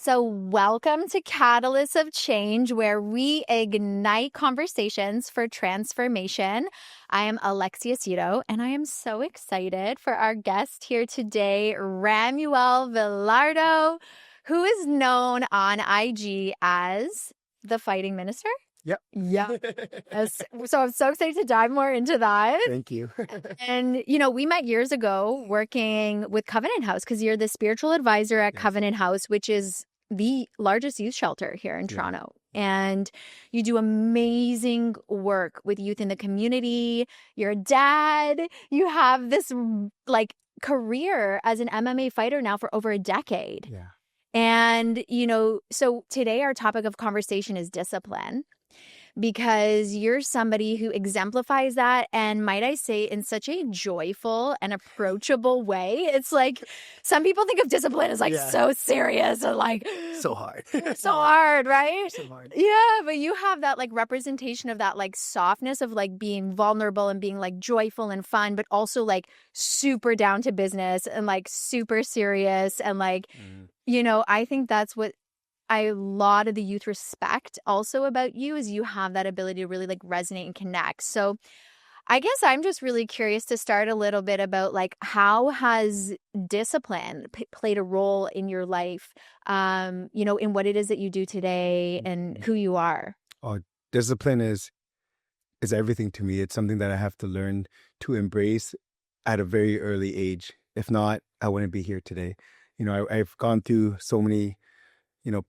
So welcome to Catalysts of Change, where we ignite conversations for transformation. I am Alexia Cito, and I am so excited for our guest here today, Ramuel Villardo, who is known on IG as the Fighting Minister. Yep. Yeah. So I'm so excited to dive more into that. Thank you. And, we met years ago working with Covenant House because you're the spiritual advisor at Yes. Covenant House, which is the largest youth shelter here in Toronto. And you do amazing work with youth in the community. You're a dad. You have this career as an MMA fighter now for over a decade. Yeah. And, so today our topic of conversation is discipline, because you're somebody who exemplifies that, and might I say, in such a joyful and approachable way. It's like some people think of discipline as so serious and so hard. so hard, right? So hard. Yeah, but you have that representation of that softness of being vulnerable and being joyful and fun, but also super down to business and super serious and I think that's what a lot of the youth respect also about you, is you have that ability to really resonate and connect. So I guess I'm just really curious to start a little bit about how has discipline played a role in your life, in what it is that you do today and who you are. Oh, discipline is everything to me. It's something that I have to learn to embrace at a very early age. If not, I wouldn't be here today. I've gone through so many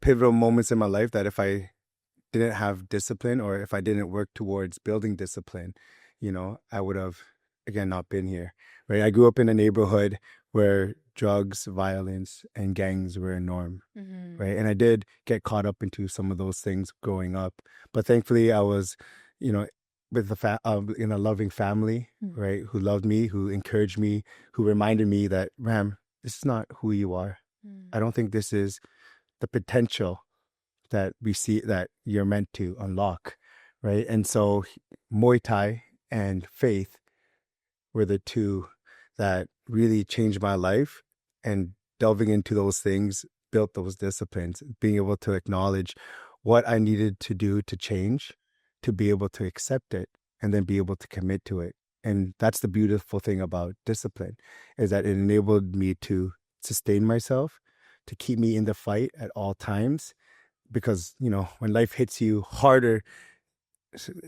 pivotal moments in my life that if I didn't have discipline, or if I didn't work towards building discipline, I would have, again, not been here, right? I grew up in a neighborhood where drugs, violence, and gangs were a norm, right? And I did get caught up into some of those things growing up. But thankfully, I was, with in a loving family, right? Who loved me, who encouraged me, who reminded me that, Ram, this is not who you are. I don't think this is the potential that we see that you're meant to unlock, right? And so Muay Thai and faith were the two that really changed my life, and delving into those things built those disciplines, being able to acknowledge what I needed to do to change, to be able to accept it, and then be able to commit to it. And that's the beautiful thing about discipline, is that it enabled me to sustain myself, to keep me in the fight at all times, because, when life hits you harder,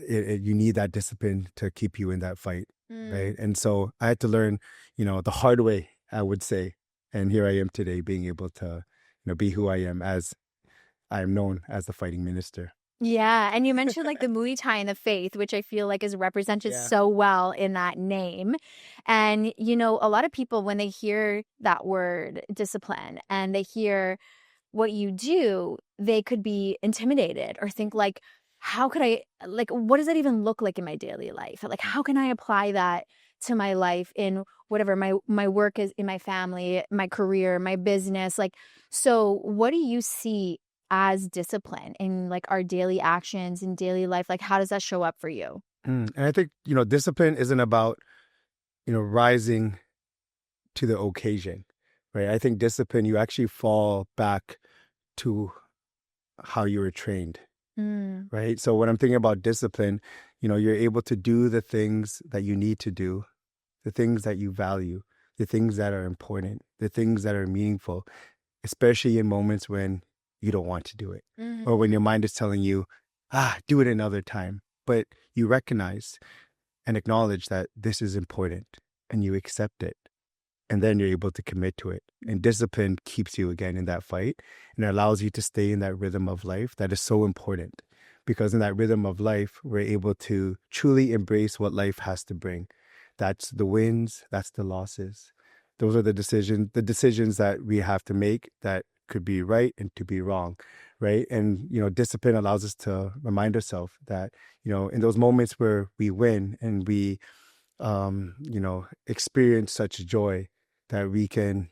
you need that discipline to keep you in that fight, right? And so I had to learn, the hard way, I would say. And here I am today, being able to, be who I am, as I am known as the Fighting Minister. Yeah. And you mentioned the Muay Thai and the faith, which I feel is represented so well in that name. And, a lot of people, when they hear that word discipline and they hear what you do, they could be intimidated or think how could I, what does that even look like in my daily life? How can I apply that to my life in whatever my work is, in my family, my career, my business? So what do you see as discipline in our daily actions and daily life? How does that show up for you? And I think, discipline isn't about, rising to the occasion, right? I think discipline, you actually fall back to how you were trained, right? So when I'm thinking about discipline, you're able to do the things that you need to do, the things that you value, the things that are important, the things that are meaningful, especially in moments when you don't want to do it, or when your mind is telling you, do it another time. But you recognize and acknowledge that this is important, and you accept it, and then you're able to commit to it. And discipline keeps you again in that fight, and it allows you to stay in that rhythm of life that is so important, because in that rhythm of life, we're able to truly embrace what life has to bring. That's the wins, that's the losses. Those are the decisions that we have to make that could be right and to be wrong, right? And, discipline allows us to remind ourselves that, in those moments where we win and we, experience such joy, that we can,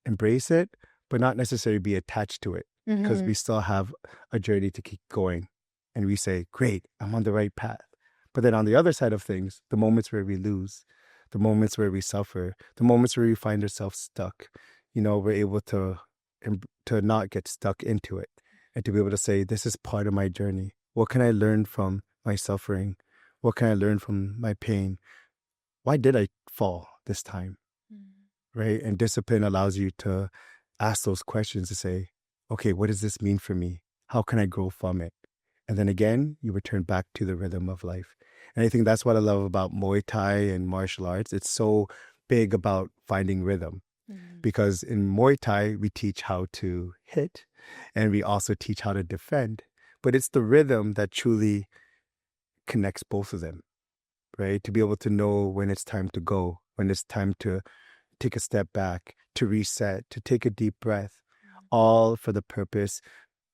embrace it, but not necessarily be attached to it, because we still have a journey to keep going. And we say, great, I'm on the right path. But then on the other side of things, the moments where we lose, the moments where we suffer, the moments where we find ourselves stuck, we're able to to not get stuck into it and to be able to say, this is part of my journey. What can I learn from my suffering? What can I learn from my pain? Why did I fall this time? Right? And discipline allows you to ask those questions to say, okay, what does this mean for me? How can I grow from it? And then again, you return back to the rhythm of life. And I think that's what I love about Muay Thai and martial arts. It's so big about finding rhythm. Because in Muay Thai, we teach how to hit and we also teach how to defend. But it's the rhythm that truly connects both of them, right? To be able to know when it's time to go, when it's time to take a step back, to reset, to take a deep breath, all for the purpose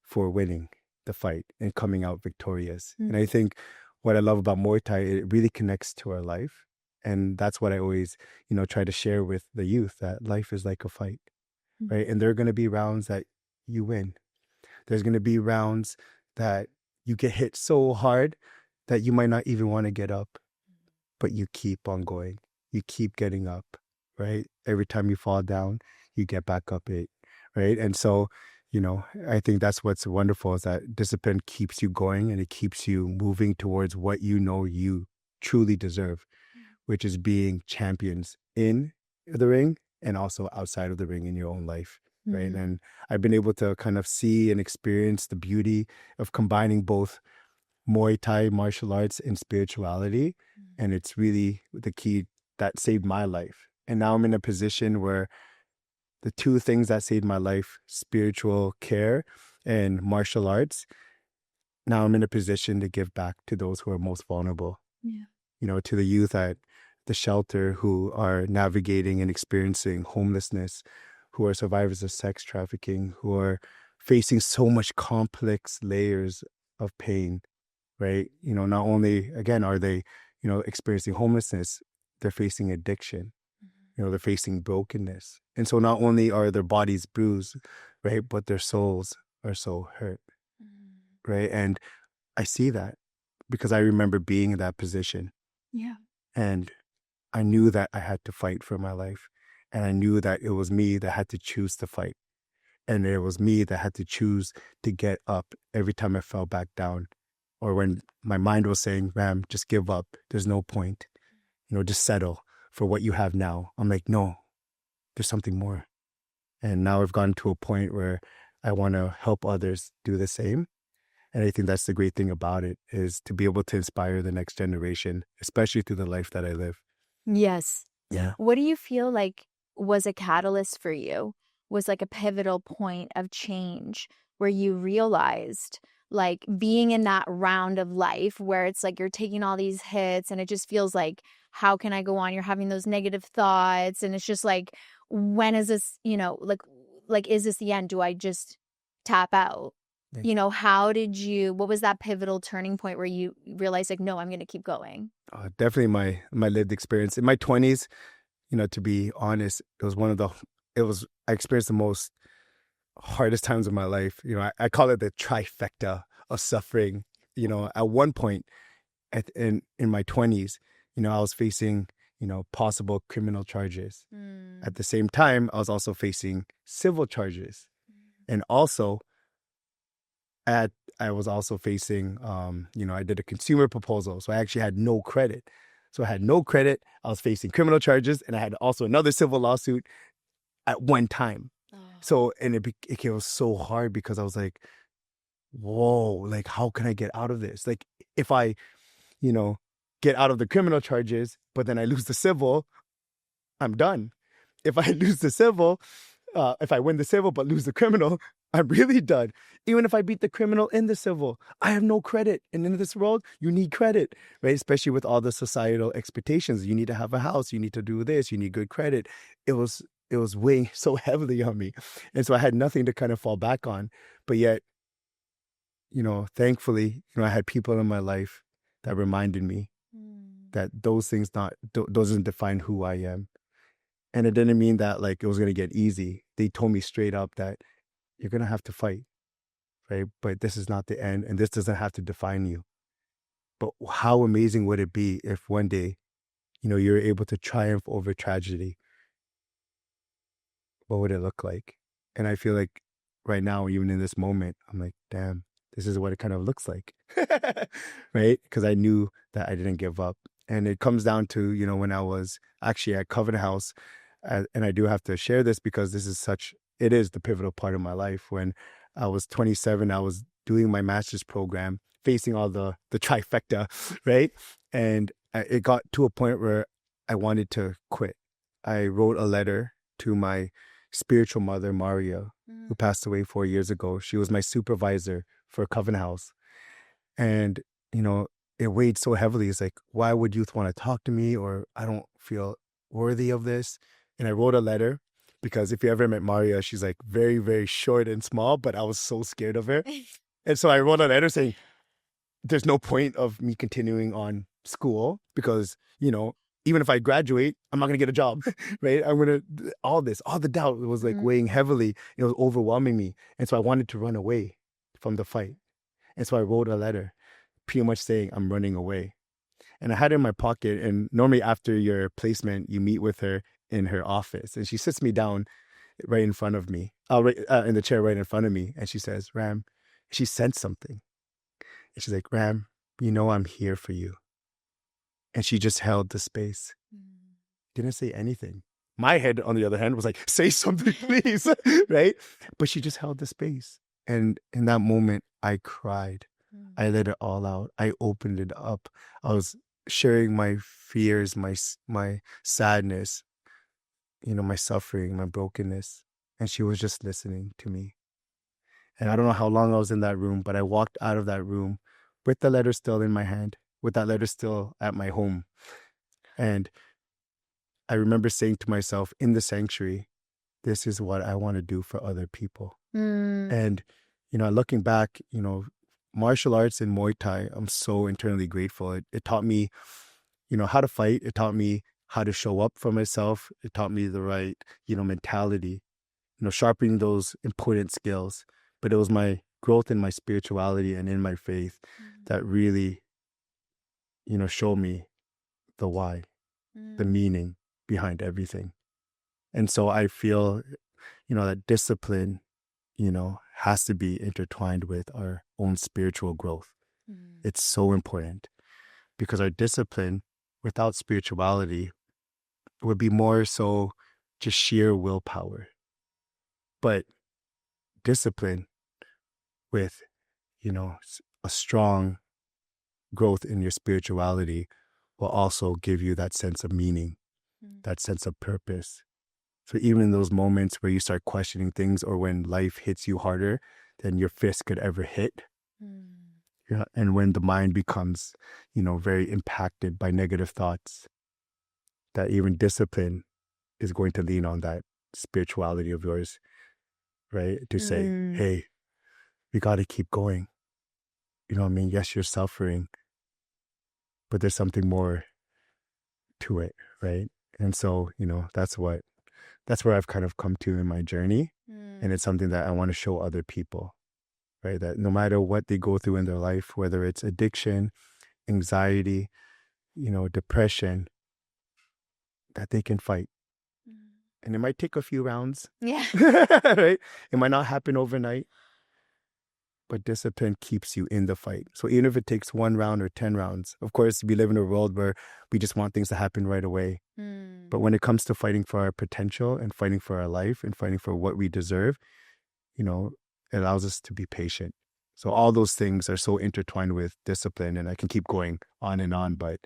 for winning the fight and coming out victorious. And I think what I love about Muay Thai, it really connects to our life. And that's what I always, try to share with the youth, that life is like a fight, right? And there are going to be rounds that you win. There's going to be rounds that you get hit so hard that you might not even want to get up, but you keep on going. You keep getting up, right? Every time you fall down, you get back up it, right? And so, I think that's what's wonderful is that discipline keeps you going and it keeps you moving towards what you truly deserve, which is being champions in the ring and also outside of the ring in your own life, right? And I've been able to kind of see and experience the beauty of combining both Muay Thai martial arts and spirituality. And it's really the key that saved my life. And now I'm in a position where the two things that saved my life, spiritual care and martial arts, now I'm in a position to give back to those who are most vulnerable. To the youth at the shelter who are navigating and experiencing homelessness, who are survivors of sex trafficking, who are facing so much complex layers of pain, right? Not only, again, are they, experiencing homelessness, they're facing addiction, they're facing brokenness. And so not only are their bodies bruised, right, but their souls are so hurt, right? And I see that because I remember being in that position. And I knew that I had to fight for my life. And I knew that it was me that had to choose to fight. And it was me that had to choose to get up every time I fell back down. Or when my mind was saying, Ram, just give up. There's no point. Just settle for what you have now. I'm like, no, there's something more. And now I've gotten to a point where I want to help others do the same. And I think that's the great thing about it, is to be able to inspire the next generation, especially through the life that I live. Yes. Yeah. What do you feel like was a catalyst for you? Was like a pivotal point of change where you realized, like, being in that round of life where it's like you're taking all these hits and it just feels like, how can I go on? You're having those negative thoughts and it's just like, when is this, like, is this the end? Do I just tap out? What was that pivotal turning point where you realized, like, no, I'm going to keep going? Definitely my lived experience. In my 20s, to be honest, I experienced the most hardest times of my life. I call it the trifecta of suffering. At one point in my 20s, I was facing, possible criminal charges. At the same time, I was also facing civil charges. And also, I was also facing, I did a consumer proposal. So I actually had no credit. So I had no credit. I was facing criminal charges and I had also another civil lawsuit at one time. So, and it was so hard because I was like, whoa, like, how can I get out of this? Like, if I, get out of the criminal charges, but then I lose the civil, I'm done. If I lose the civil, if I win the civil but lose the criminal, I'm really done. Even if I beat the criminal in the civil, I have no credit. And in this world, you need credit, right? Especially with all the societal expectations. You need to have a house. You need to do this. You need good credit. It was weighing so heavily on me. And so I had nothing to kind of fall back on. But yet, thankfully, I had people in my life that reminded me that those things doesn't define who I am. And it didn't mean that like it was going to get easy. They told me straight up that you're going to have to fight, right? But this is not the end and this doesn't have to define you. But how amazing would it be if one day, you're able to triumph over tragedy? What would it look like? And I feel like right now, even in this moment, I'm like, damn, this is what it kind of looks like, right? Because I knew that I didn't give up. And it comes down to, you know, when I was actually at Covenant House, and I do have to share this because it is the pivotal part of my life. When I was 27, I was doing my master's program, facing all the trifecta, right? And it got to a point where I wanted to quit. I wrote a letter to my spiritual mother, Maria, who passed away 4 years ago. She was my supervisor for Covenant House. And, you know, it weighed so heavily. It's like, why would youth want to talk to me? Or I don't feel worthy of this. And I wrote a letter because if you ever met Maria, she's like very, very short and small, but I was so scared of her. And so I wrote a letter saying, there's no point of me continuing on school because, you know, even if I graduate, I'm not going to get a job, right? All the doubt was like weighing heavily. It was overwhelming me. And so I wanted to run away from the fight. And so I wrote a letter pretty much saying I'm running away. And I had it in my pocket. And normally after your placement, you meet with her in her office. And she sits me down right in front of me, in the chair right in front of me. And she says, Ram, she sensed something. And she's like, Ram, you know I'm here for you. And she just held the space. Didn't say anything. My head, on the other hand, was like, say something, please, right? But she just held the space. And in that moment, I cried. I let it all out. I opened it up. I was sharing my fears, my sadness, you know, my suffering, my brokenness. And she was just listening to me. And I don't know how long I was in that room, but I walked out of that room with the letter still in my hand, with that letter still at my home. And I remember saying to myself in the sanctuary, this is what I want to do for other people. And, you know, looking back, you know, martial arts and Muay Thai, I'm so internally grateful. It taught me, you know, how to fight. It taught me how to show up for myself. It taught me the right, you know, mentality, you know, sharpening those important skills. But it was my growth in my spirituality and in my faith that really, you know, showed me the why, the meaning behind everything. And so I feel, you know, that discipline, you know, has to be intertwined with our own spiritual growth. It's so important because our discipline without spirituality would be more so just sheer willpower. But discipline with, you know, a strong growth in your spirituality will also give you that sense of meaning, that sense of purpose. So even in those moments where you start questioning things or when life hits you harder than your fist could ever hit, yeah, and when the mind becomes, you know, very impacted by negative thoughts, that even discipline is going to lean on that spirituality of yours, right? To say, hey, we got to keep going. You know what I mean? Yes, you're suffering, but there's something more to it, right? And so, you know, that's where I've kind of come to in my journey. And it's something that I want to show other people, right? That no matter what they go through in their life, whether it's addiction, anxiety, you know, depression, that they can fight. And it might take a few rounds. Yeah. Right? It might not happen overnight, but discipline keeps you in the fight. So even if it takes 1 round or 10 rounds, of course, we live in a world where we just want things to happen right away. But when it comes to fighting for our potential and fighting for our life and fighting for what we deserve, you know, it allows us to be patient. So all those things are so intertwined with discipline, and I can keep going on, but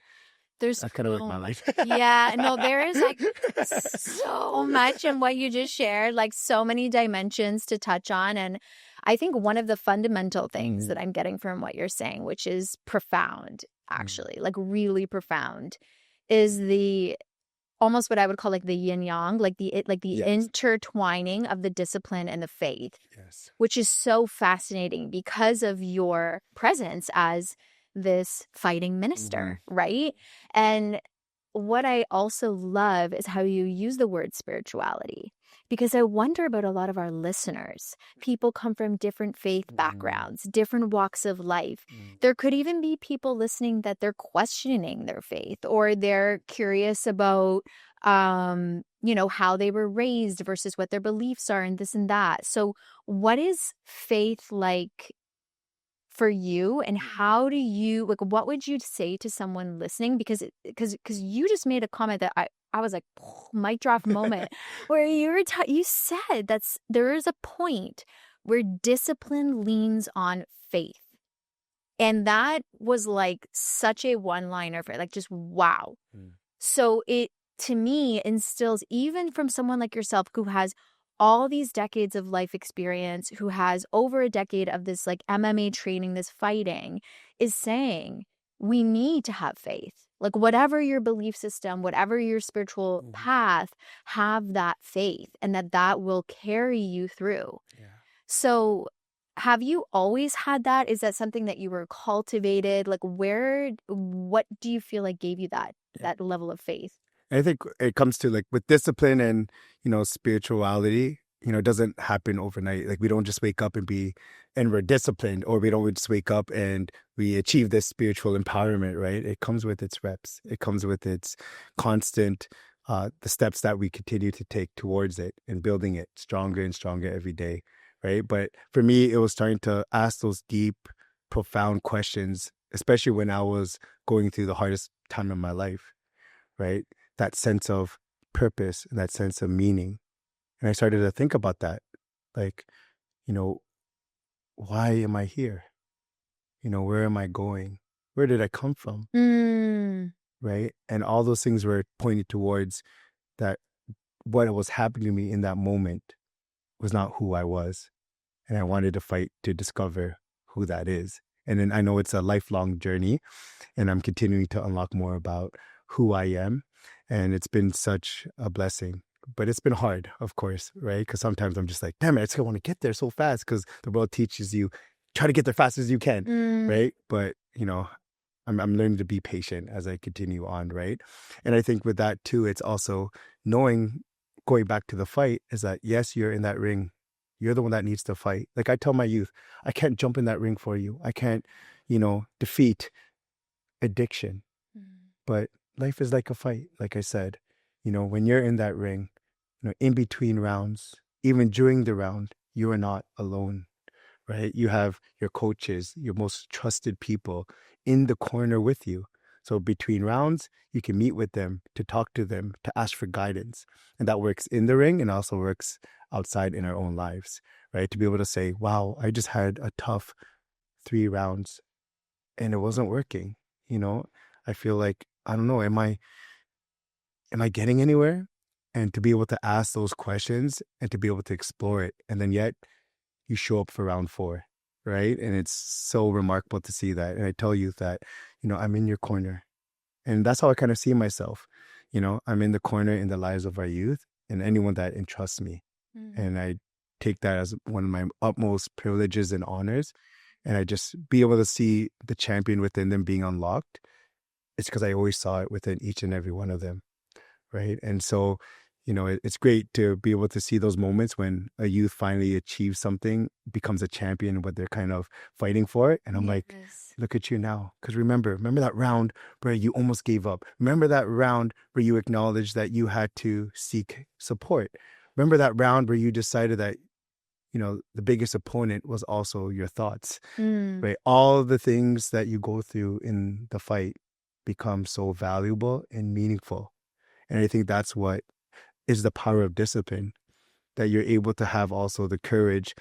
that's kind of like my life. Yeah, no, there is like so much in what you just shared, like so many dimensions to touch on. And I think one of the fundamental things that I'm getting from what you're saying, which is profound, actually, like really profound, is the almost what I would call like the yin yang, like the intertwining of the discipline and the faith, which is so fascinating because of your presence as this fighting minister, right? And what I also love is how you use the word spirituality, because I wonder about a lot of our listeners. People come from different faith backgrounds, different walks of life. There could even be people listening that they're questioning their faith, or they're curious about, how they were raised versus what their beliefs are and this and that. So what is faith like for you, and how do you, like, what would you say to someone listening? Because you just made a comment that I was like, mic drop moment, where you said there is a point where discipline leans on faith. And that was like such a one-liner for it, like just wow. So it, to me, instills, even from someone like yourself who has all these decades of life experience, who has over a decade of this like MMA training, this fighting, is saying we need to have faith. Like whatever your belief system, whatever your spiritual path, have that faith, and that will carry you through. Yeah. So have you always had that? Is that something that you were cultivated? Like what do you feel like gave you that level of faith? I think it comes to like with discipline and, spirituality, it doesn't happen overnight. Like we don't just wake up and we're disciplined, or we don't just wake up and we achieve this spiritual empowerment, right? It comes with its reps. It comes with its constant, the steps that we continue to take towards it and building it stronger and stronger every day, right? But for me, it was starting to ask those deep, profound questions, especially when I was going through the hardest time in my life, right? That sense of purpose and that sense of meaning. And I started to think about that. Like, why am I here? Where am I going? Where did I come from? Right? And all those things were pointed towards that what was happening to me in that moment was not who I was. And I wanted to fight to discover who that is. And then I know it's a lifelong journey, and I'm continuing to unlock more about who I am. And it's been such a blessing. But it's been hard, of course, right? Because sometimes I'm just like, damn it, I just want to get there so fast, because the world teaches you, try to get there fast as you can, right? But, I'm learning to be patient as I continue on, right? And I think with that too, it's also knowing, going back to the fight, is that yes, you're in that ring. You're the one that needs to fight. Like I tell my youth, I can't jump in that ring for you. I can't, defeat addiction. But life is like a fight, like I said. When you're in that ring, in between rounds, even during the round, you are not alone, right? You have your coaches, your most trusted people in the corner with you. So between rounds, you can meet with them, to talk to them, to ask for guidance. And that works in the ring and also works outside in our own lives, right? To be able to say, wow, I just had a tough 3 rounds and it wasn't working. I feel like, I don't know, am I getting anywhere? And to be able to ask those questions and to be able to explore it. And then yet you show up for round 4, right? And it's so remarkable to see that. And I tell you that, I'm in your corner. And that's how I kind of see myself. I'm in the corner in the lives of our youth and anyone that entrusts me. And I take that as one of my utmost privileges and honors. And I just be able to see the champion within them being unlocked. It's because I always saw it within each and every one of them, right? And so, it's great to be able to see those moments when a youth finally achieves something, becomes a champion, what they're kind of fighting for. And I'm like, look at you now. Because remember that round where you almost gave up. Remember that round where you acknowledged that you had to seek support. Remember that round where you decided that, the biggest opponent was also your thoughts, right? All the things that you go through in the fight become so valuable and meaningful. And I think that's what is the power of discipline, that you're able to have also the courage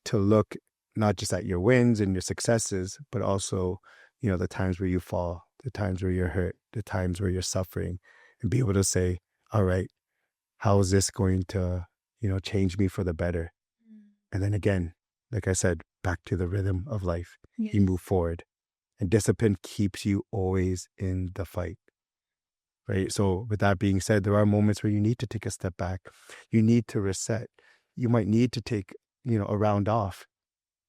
to look not just at your wins and your successes, but also, the times where you fall, the times where you're hurt, the times where you're suffering, and be able to say, all right, how is this going to, change me for the better? And then again, like I said, back to the rhythm of life, you move forward. And discipline keeps you always in the fight, right? So with that being said, there are moments where you need to take a step back. You need to reset. You might need to take, a round off,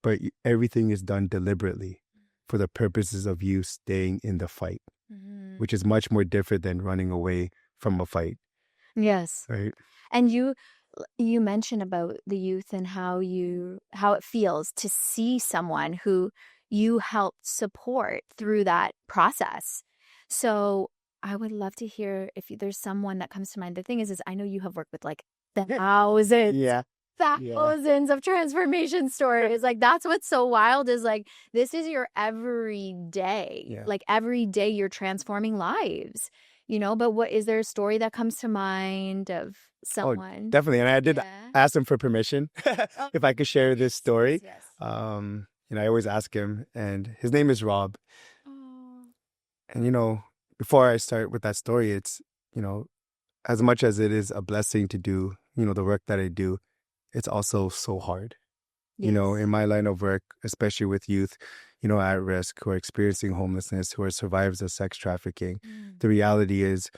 but everything is done deliberately for the purposes of you staying in the fight, which is much more different than running away from a fight. Yes. Right. And you mentioned about the youth and how it feels to see someone who you helped support through that process. So I would love to hear if there's someone that comes to mind. The thing is I know you have worked with like thousands, Yeah. thousands of transformation stories. Like that's what's so wild is like this is your everyday. Yeah. Like every day you're transforming lives. But what is there a story that comes to mind of someone? Definitely. And I did ask him for permission if I could share this story. Yes. I always ask him, and his name is Rob. Oh. And before I start with that story, it's as much as it is a blessing to do the work that I do, it's also so hard. Yes. In my line of work, especially with youth, at risk, who are experiencing homelessness, who are survivors of sex trafficking, the reality is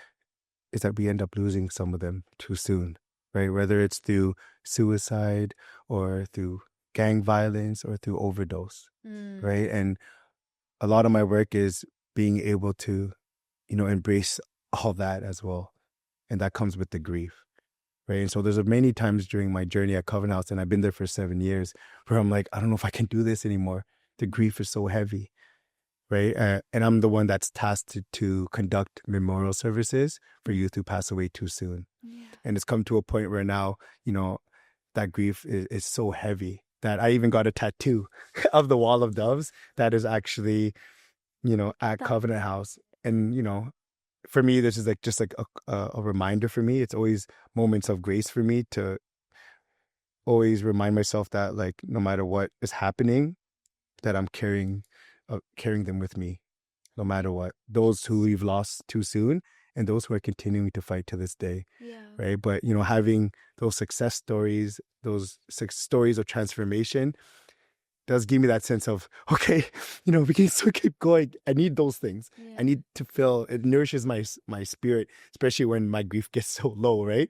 that we end up losing some of them too soon, right? Whether it's through suicide or through gang violence or through overdose, right? And a lot of my work is being able to, embrace all that as well. And that comes with the grief. Right. And so there's many times during my journey at Covenant House, and I've been there for 7 years, where I'm like, I don't know if I can do this anymore. The grief is so heavy. Right. And I'm the one that's tasked to conduct memorial services for youth who pass away too soon. Yeah. And it's come to a point where now, that grief is so heavy that I even got a tattoo of the Wall of Doves that is actually, at Covenant House. And, for me, this is just a reminder for me. It's always moments of grace for me to always remind myself that like no matter what is happening, that I'm carrying them with me, no matter what. Those who we've lost too soon, and those who are continuing to fight to this day. Yeah. Right. But having those success stories, those stories of transformation, does give me that sense of, okay, we can still keep going. I need those things. Yeah. I need to feel, it nourishes my spirit, especially when my grief gets so low, right?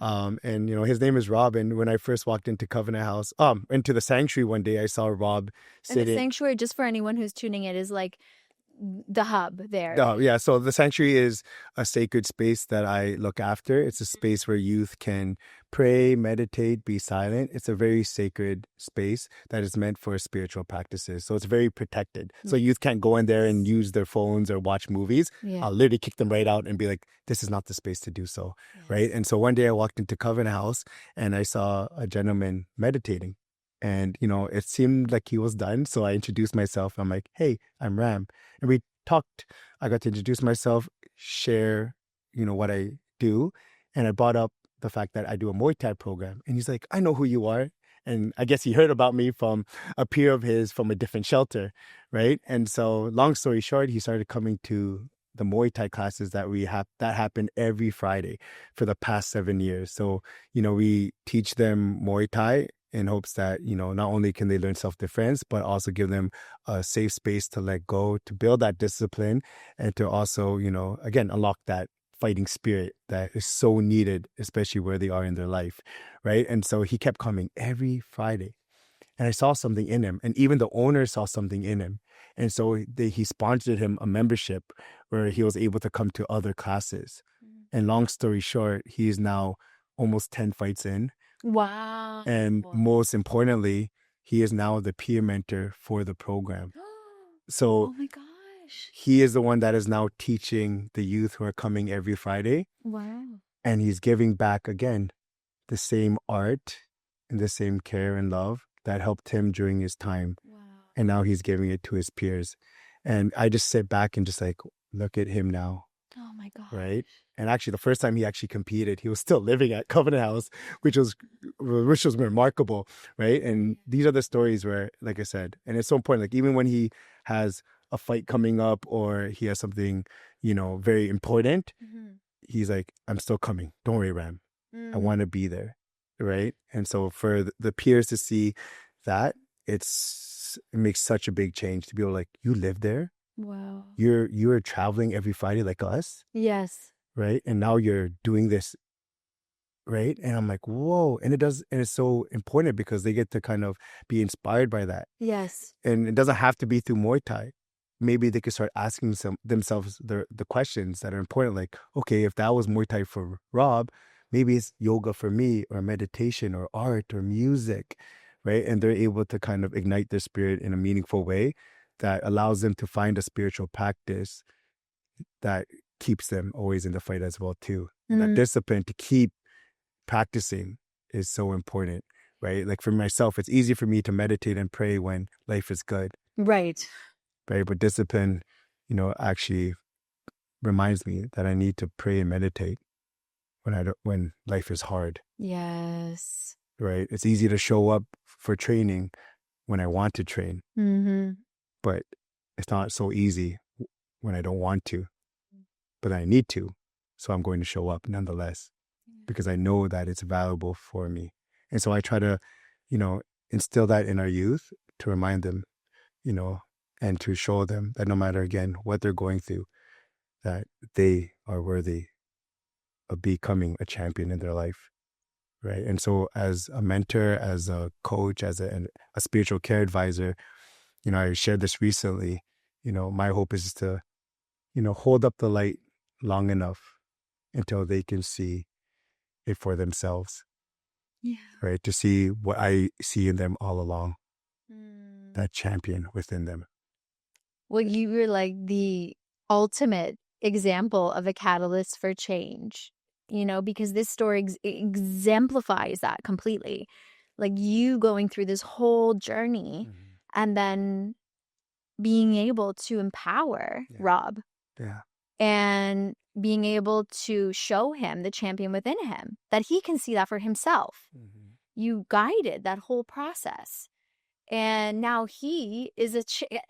Yeah. And his name is Rob. And when I first walked into Covenant House, into the sanctuary one day, I saw Rob sitting. And the sanctuary, just for anyone who's tuning in, is like the hub there. Yeah. So the sanctuary is a sacred space that I look after. It's a space where youth can pray, meditate, be silent. It's a very sacred space that is meant for spiritual practices. So it's very protected. So youth can't go in there and use their phones or watch movies. Yeah. I'll literally kick them right out and be like, this is not the space to do so. Yeah. Right. And so one day I walked into Covenant House and I saw a gentleman meditating. And, it seemed like he was done. So I introduced myself. I'm like, hey, I'm Ram. And we talked. I got to introduce myself, share, what I do. And I brought up the fact that I do a Muay Thai program. And he's like, I know who you are. And I guess he heard about me from a peer of his from a different shelter. Right. And so long story short, he started coming to the Muay Thai classes that we have that happen every Friday for the past 7 years. So, we teach them Muay Thai in hopes that, not only can they learn self-defense, but also give them a safe space to let go, to build that discipline, and to also, again, unlock that fighting spirit that is so needed, especially where they are in their life, right? And so he kept coming every Friday. And I saw something in him. And even the owner saw something in him. And so he sponsored him a membership where he was able to come to other classes. And long story short, he is now almost 10 fights in. Wow. And most importantly, he is now the peer mentor for the program. So oh my gosh. He is the one that is now teaching the youth who are coming every Friday. Wow. And he's giving back again the same art and the same care and love that helped him during his time. Wow. And now he's giving it to his peers. And I just sit back and just like, look at him now. Oh my God. Right. And actually, the first time he actually competed, he was still living at Covenant House, which was remarkable. Right. And these are the stories where, like I said, and it's so important, like even when he has a fight coming up or he has something, very important, he's like, I'm still coming. Don't worry, Ram. I want to be there. Right. And so for the peers to see that, it makes such a big change to be able to like, you live there. Wow. You're traveling every Friday like us. Yes. Right. And now you're doing this. Right. And I'm like, whoa. And it's so important because they get to kind of be inspired by that. Yes. And it doesn't have to be through Muay Thai. Maybe they could start asking themselves the questions that are important. Like, okay, if that was Muay Thai for Rob, maybe it's yoga for me, or meditation, or art, or music. Right. And they're able to kind of ignite their spirit in a meaningful way that allows them to find a spiritual practice that keeps them always in the fight as well too. That discipline to keep practicing is so important, right? Like for myself, it's easy for me to meditate and pray when life is good. Right. Right. But discipline, actually reminds me that I need to pray and meditate when life is hard. Yes. Right. It's easy to show up for training when I want to train, but it's not so easy when I don't want to, but I need to. So I'm going to show up nonetheless because I know that it's valuable for me. And so I try to, instill that in our youth to remind them, and to show them that no matter, again, what they're going through, that they are worthy of becoming a champion in their life. Right. And so as a mentor, as a coach, as a spiritual care advisor, I shared this recently, my hope is to, hold up the light long enough until they can see it for themselves. Yeah. Right. To see what I see in them all along, that champion within them. Well, you were like the ultimate example of a catalyst for change, because this story exemplifies that completely. Like you going through this whole journey and then being able to empower Rob. Yeah. And being able to show him the champion within him, that he can see that for himself. You guided that whole process. And now he is a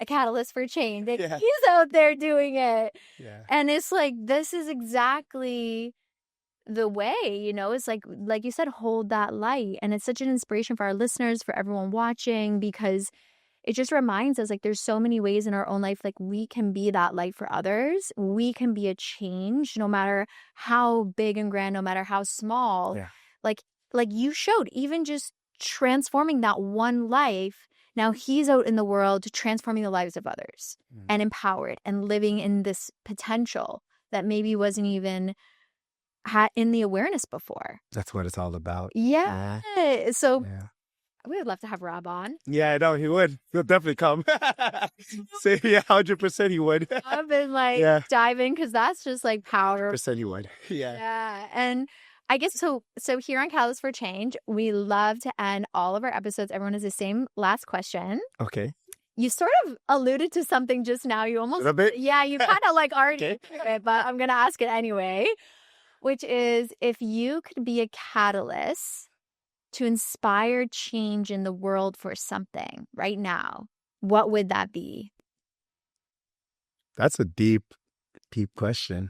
catalyst for change. Like, he's out there doing it. Yeah. And it's like, this is exactly the way, it's like you said, hold that light. And it's such an inspiration for our listeners, for everyone watching, because it just reminds us, like, there's so many ways in our own life, like, we can be that light for others. We can be a change, no matter how big and grand, no matter how small. Yeah. Like you showed, even just transforming that one life. Now he's out in the world transforming the lives of others and empowered and living in this potential that maybe wasn't even in the awareness before. That's what it's all about. Yeah. So we would love to have Rob on. Yeah, I know he would. He'll definitely come. So, 100% he would. I've been diving because that's just like power. 100% he would. Yeah. Yeah. And I guess so here on Catalyst for Change, we love to end all of our episodes. Everyone has the same last question. Okay. You sort of alluded to something just now. You almost, a bit? Yeah, you kind of like already did it, but I'm going to ask it anyway, which is, if you could be a catalyst to inspire change in the world for something right now, what would that be? That's a deep, deep question.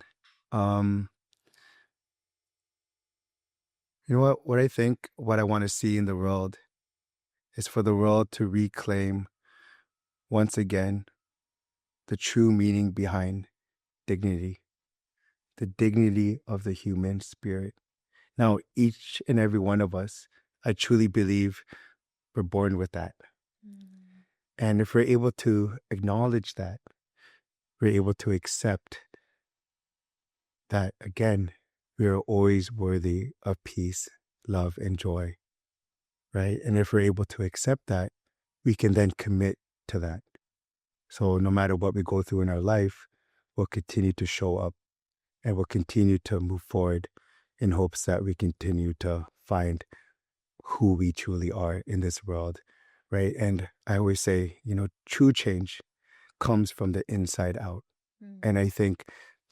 You know what I think, what I want to see in the world is for the world to reclaim once again the true meaning behind dignity, the dignity of the human spirit. Now, each and every one of us, I truly believe we're born with that. And if we're able to acknowledge that, we're able to accept that, again, we are always worthy of peace, love, and joy, right? And if we're able to accept that, we can then commit to that. So no matter what we go through in our life, we'll continue to show up and we'll continue to move forward in hopes that we continue to find who we truly are in this world, right? And I always say, true change comes from the inside out. And I think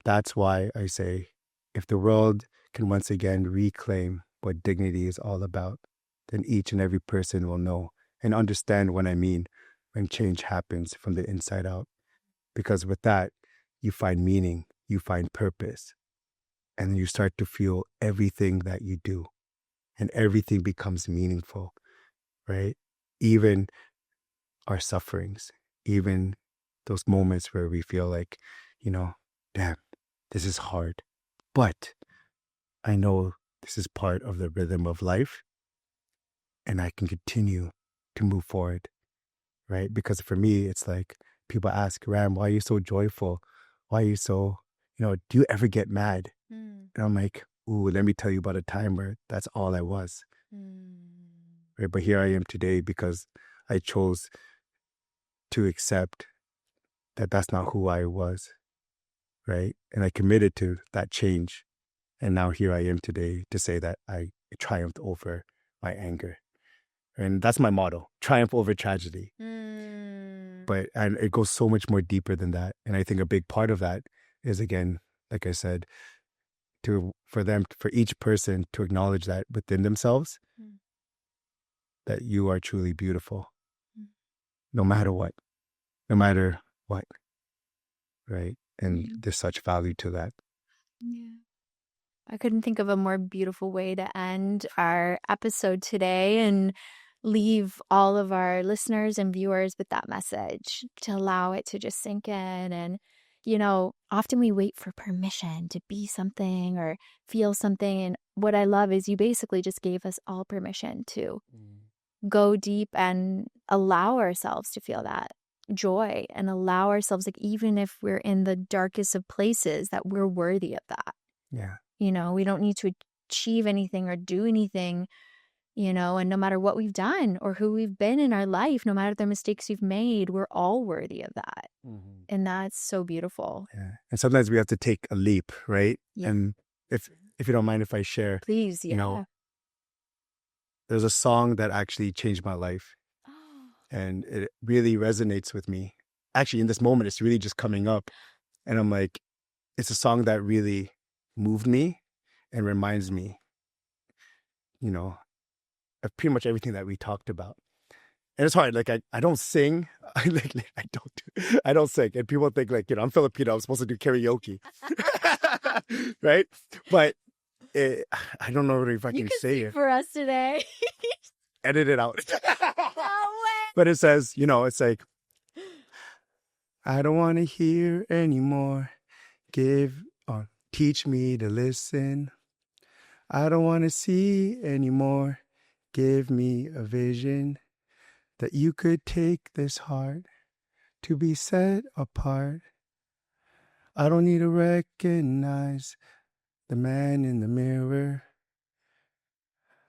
that's why I say, if the world can once again reclaim what dignity is all about, then each and every person will know and understand what I mean when change happens from the inside out. Because with that, you find meaning, you find purpose, and you start to feel everything that you do, and everything becomes meaningful, right? Even our sufferings, even those moments where we feel like, damn, this is hard. But I know this is part of the rhythm of life, and I can continue to move forward, right? Because for me, it's like people ask, Ram, why are you so joyful? Why are you so, do you ever get mad? And I'm like, ooh, let me tell you about a time where that's all I was. Right? But here I am today because I chose to accept that that's not who I was, right? And I committed to that change. And now here I am today to say that I triumphed over my anger. And that's my motto, triumph over tragedy. But it goes so much more deeper than that. And I think a big part of that is, again, like I said, for each person to acknowledge that within themselves, that you are truly beautiful, no matter what, right? And there's such value to that. Yeah. I couldn't think of a more beautiful way to end our episode today and leave all of our listeners and viewers with that message, to allow it to just sink in. And, often we wait for permission to be something or feel something. And what I love is you basically just gave us all permission to go deep and allow ourselves to feel that joy, and allow ourselves, like, even if we're in the darkest of places, that we're worthy of that. Yeah. We don't need to achieve anything or do anything, and no matter what we've done or who we've been in our life, no matter the mistakes we've made, we're all worthy of that. And that's so beautiful. Yeah. And sometimes we have to take a leap, right? Yeah. And if you don't mind if I share, Please, yeah. There's a song that actually changed my life. And it really resonates with me. Actually, in this moment, it's really just coming up. And I'm like, it's a song that really moved me and reminds me, of pretty much everything that we talked about. And it's hard. Like, I don't sing. I don't sing. And people think, like, I'm Filipino, I'm supposed to do karaoke. Right? But I don't know if I can say it for us today. Edit it out. No way. But it says, it's like, I don't want to hear anymore. Teach me to listen. I don't want to see anymore. Give me a vision that you could take this heart to be set apart. I don't need to recognize the man in the mirror.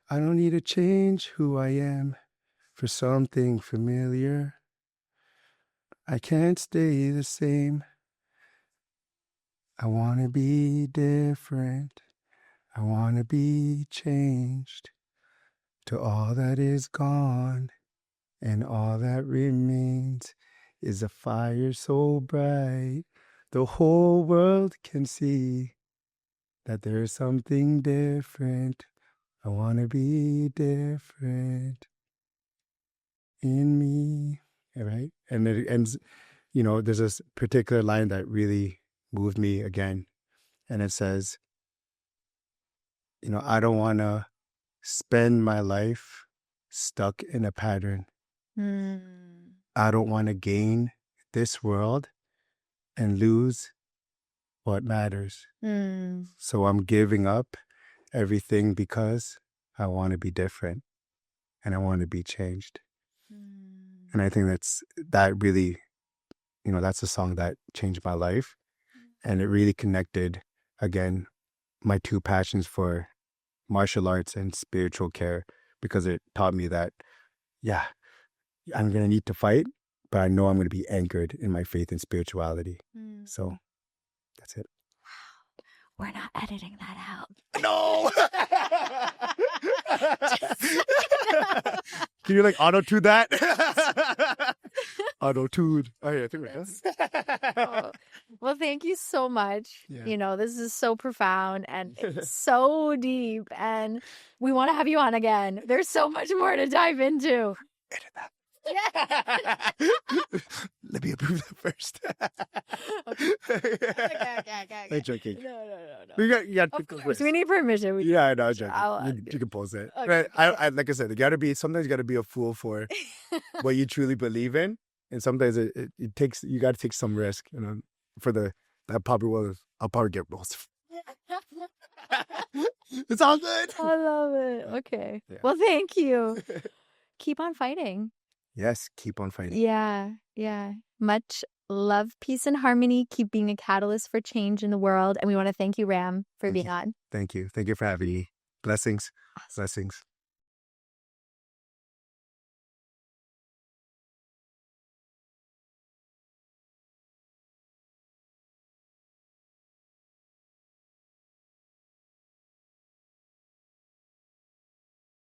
I don't need to change who I am for something familiar. I can't stay the same. I want to be different. I want to be changed to all that is gone, and all that remains is a fire so bright the whole world can see that there's something different. I want to be different in me. All right? And it ends, there's this particular line that really moved me again. And it says, I don't want to spend my life stuck in a pattern. I don't want to gain this world and lose what matters. So I'm giving up everything because I want to be different and I want to be changed. And I think that really, that's a song that changed my life. And it really connected, again, my two passions for martial arts and spiritual care, because it taught me that, yeah, I'm going to need to fight, but I know I'm going to be anchored in my faith and spirituality. So that's it. We're not editing that out. No. Can you auto-tune that? Auto-tune. Oh, yeah, I think we're done. Well, thank you so much. Yeah. This is so profound and it's so deep, and we want to have you on again. There's so much more to dive into. Edit that. Yeah. Let me approve that first. Okay. I'm joking. No. You got Of course, we need permission. Yeah, I know, I'm joking. You can post it. Okay. I like I said, sometimes you gotta be a fool for what you truly believe in, and sometimes it takes, you gotta take some risk, for that probably will. I'll probably get roasted. It's all good. I love it. Okay. Yeah. Well, thank you. Keep on fighting. Yes, keep on fighting. Yeah. Much love, peace, and harmony. Keep being a catalyst for change in the world. And we want to thank you, Ram, for being on. Thank you. Thank you for having me. Blessings. Blessings.